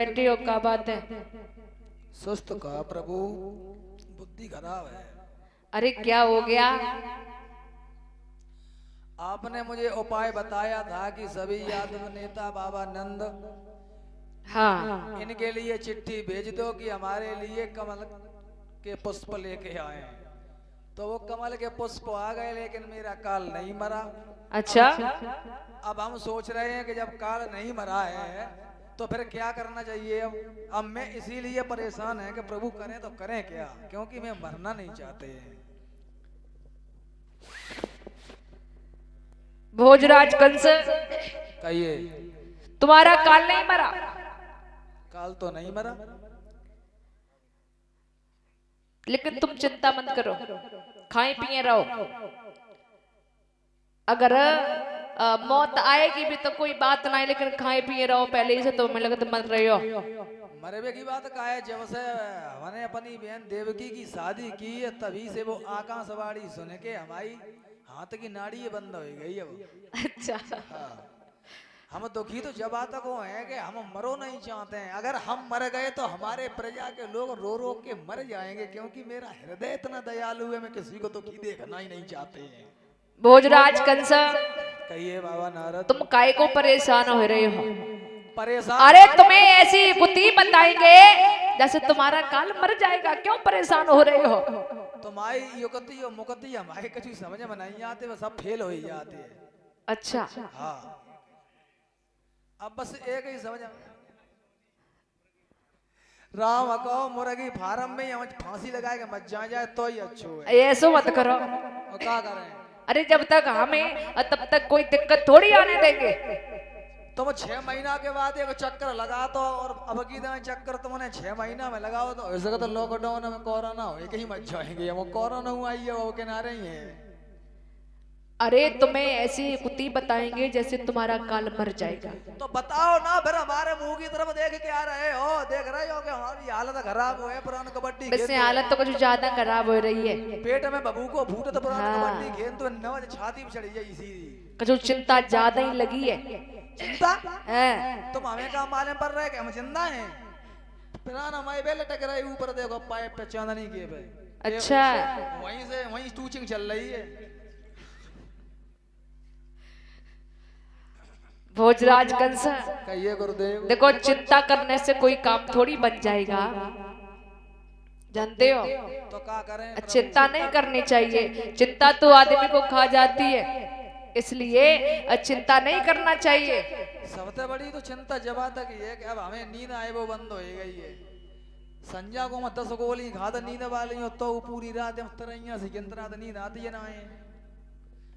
बैठे हो, क्या बात है? सुस्त का प्रभु, बुद्धि खराब है। अरे क्या हो गया? आपने मुझे उपाय बताया था कि सभी यादव नेता बाबा नंद हाँ। इनके लिए चिट्ठी भेज दो कि हमारे लिए कमल के पुष्प लेके आए। तो वो कमल के पुष्प आ गए, लेकिन मेरा काल नहीं मरा। अच्छा। अब हम सोच रहे हैं कि जब काल नहीं मरा है तो फिर क्या करना चाहिए। अब मैं इसीलिए परेशान है कि प्रभु करें तो करें क्या, क्योंकि मैं मरना नहीं चाहते हैं। भोजराज कंस, कहिए। तुम्हारा काल नहीं मरा? काल तो नहीं मरा। लेकिन तुम चिंता मत करो, खाए पिए रहो। अगर मौत आएगी भी तो कोई बात नहीं, लेकिन खाए पिए रहो पहले ही से, तो मैं लगता मर रहे हो। मरवे की बात का है, जब से हमने अपनी बहन देवकी की शादी की है तभी से वो आकाशवाणी सुन के हमारी हाथ की नाड़ी बंद हो गई है वो। अच्छा। हाँ। हम दुखी तो जब तक वो हैं कि हम मरो नहीं चाहते हैं। अगर हम मर गए तो हमारे प्रजा के लोग रो रो के मर जाएंगे, क्योंकि मेरा हृदय इतना दयालु है, मैं किसी को दुखी देखना ही नहीं चाहते हैं। भोजराज कंस, कहिए बाबा नारद। तुम काय को परेशान हो रहे हो? परेशान? अरे तुम्हें ऐसी बुद्धि बताएंगे जैसे तुम्हारा काल मर जाएगा, क्यों परेशान हो रहे हो? तुम्हारी युक्ति और मुक्ति हमारे कुछ समझ में नहीं आते, वो सब फेल हो ही जाते हैं। अच्छा। हाँ। अब बस एक ही समझ राम को मुर्गी फार्म में हम फांसी लगा के मत जाए तो ही अच्छो है। ऐसो मत करो। और क्या करें? अरे जब तक हमें तब तक कोई दिक्कत थोड़ी आने देंगे। तुम 6 महीना के बाद एक चक्कर लगा तो, और अब की दाएं चक्कर तुमने 6 महीना में लगाओ तो ऐसे तो लॉकडाउन में कोरोना हो एक ही मत जाएंगे। हम कोरोना हुआ ही है, वो किनारे ही है। अरे तुम्हें ऐसी कुत्ती बताएंगे जैसे तुम्हारा काल मर जाएगा। तो बताओ ना, फिर हमारे मुंह की तरफ देख के आ रहे हो? देख रहे हो कि हमारी हालत खराब हो है, पुरान कबड्डी वैसे हालत तो कुछ ज्यादा खराब हो रही है। पेट में बबू को फूट तो पुरान हाँ। कबड्डी खेल तो नवज छाती पे चढ़ी जाई इसी। कुछ चिंता ज्यादा ही लगी है। चिंता? हैं? तुम हमें काम मालूम पड़ रहा है कि हम जिंदा हैं? पुराना हमारे बेल टक रही ऊपर, देखो पाइप पे चांदनी के पे। अच्छा। वहीं से वहीं टूचिंग चल रही है। भोजराज कंस, कहिए गुरुदेव। देखो चिंता करने से कोई काम थोड़ी बन जाएगा, जानते हो? तो क्या करें? चिंता नहीं करनी चाहिए, चिंता तो आदमी को खा जाती है, इसलिए चिंता नहीं करना चाहिए। सबसे बड़ी तो चिंता जब तक ये कि अब हमें नींद आए वो बंद हो गई है। संजा को मैं 10 गोली खा तो नींद वाली हो तो पूरी रात तरैया से रात नींद आती है ना है।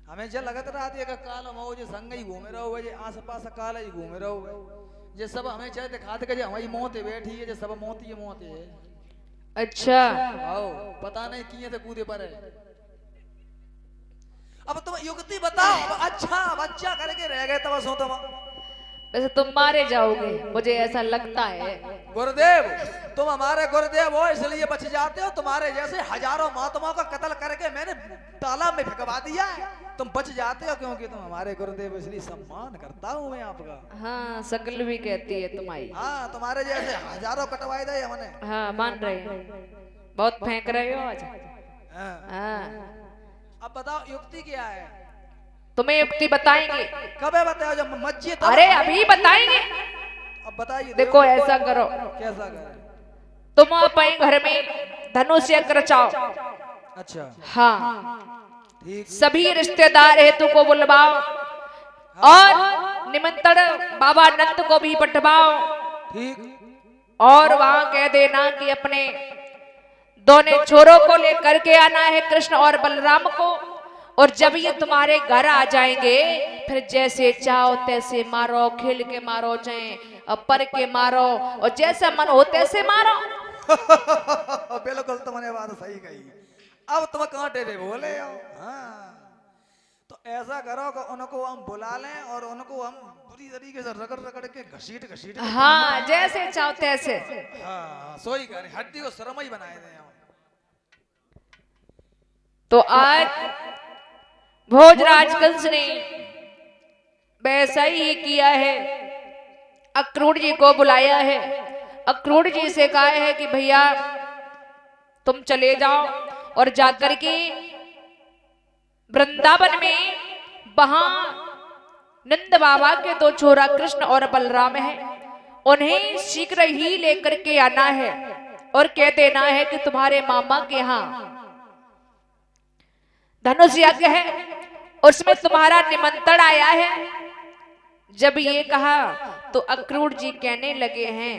हमें जब लगत रहती है कि काल मो जो संग ही घूमे रहो, जे आस पास काल ही घूमे रहो, जे सब हमें चाहे दिखाते कि हमारी मौत बैठी है, जे सब मौत ही मौत है। अच्छा। आओ पता नहीं किए थे कूदे पर है। अब तुम युक्ति बताओ। अब अच्छा बच्चा करके रह गए तब सो तुम। वैसे तुम मारे जाओगे, मुझे ऐसा लगता है। गुरुदेव, तुम हमारे गुरुदेव हो इसलिए बच जाते हो। तुम्हारे जैसे हजारों महात्माओं का कत्ल करके मैंने तालाब में फेंकवा दिया है, तुम बच जाते हो क्योंकि तुम हमारे गुरुदेव, इसलिए सम्मान करता हूँ मैं आपका। हाँ, सकल भी कहती है तुम्हारी। हाँ, तुम्हारे जैसे हजारों कटवाए दे हमने। हाँ, मान रहे हैं, बहुत फेंक रहे हो आज। हाँ। हाँ। अब बताओ युक्ति क्या है? तुम्हें युक्ति बताएंगे। कब बताओ? जब मस्जिद। अरे अभी बताएंगे। अब बताइए। देखो ऐसा करो, कैसा करें? तुम अपने घर में धनुष यज्ञ रचाओ। अच्छा। हाँ। ठीक। सभी रिश्तेदार हेतु को बुलवाओ और निमंत्रण बाबा नंद को भी पठवाओ। ठीक। और वहां कह देना कि अपने दोनों छोरों को लेकर के आना है, कृष्ण और बलराम को। और जब ये तुम्हारे घर आ जाएंगे, फिर जैसे चाहो तैसे मारो, खेल के मारो, चाहे पर के मारो, और जैसा मन हो तैसे मारो। बिल्कुल तुमने बात सही कही। अब तुम कांटे दे बोले हो। हाँ, तो ऐसा करो कि उनको हम बुला लें और उनको हम पूरी तरीके से रगड़ रगड़ के घसीट घसीट। हाँ, जैसे चाहो तैसे। हाँ, सोई करें, हड्डी को शर्म ही बनाए दें हम। तो आज भोजराज कंस ने वैसा ही किया है, अक्रूर जी को बुलाया है अक्रूर जी से कहा है कि भैया तुम चले जाओ और जाकर के वृंदावन में वहां नंद बाबा के दो छोरा कृष्ण और बलराम हैं, उन्हें शीघ्र ही लेकर के आना है और कह देना है कि तुम्हारे मामा के यहाँ धनुष यज्ञ है, उसमें तुम्हारा निमंत्रण आया है। जब ये कहा तो अक्रूर जी कहने लगे हैं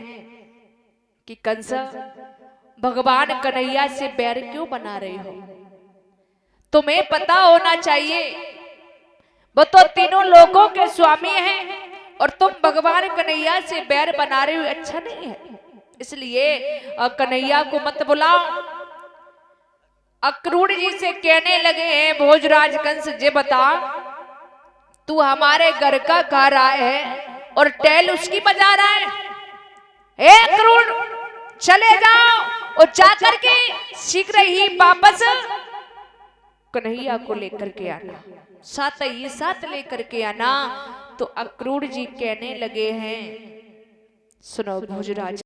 कि कंस, भगवान कन्हैया से बैर क्यों बना रहे हो? तुम्हें पता होना चाहिए वो तो तीनों लोगों के स्वामी हैं और तुम भगवान कन्हैया से बैर बना रहे हो, अच्छा नहीं है, इसलिए कन्हैया को मत बुलाओ। अक्रूर जी से कहने लगे हैं भोजराज कंस, जे बता तू हमारे घर का खा रहा है और टैल उसकी बजा रहा है? हे अक्रूर, चले जाओ और जाकर के शीघ्र ही वापस कन्हैया को लेकर के आना, साथ ही साथ लेकर के आना। तो अक्रूर जी कहने लगे हैं, सुनो भोजराज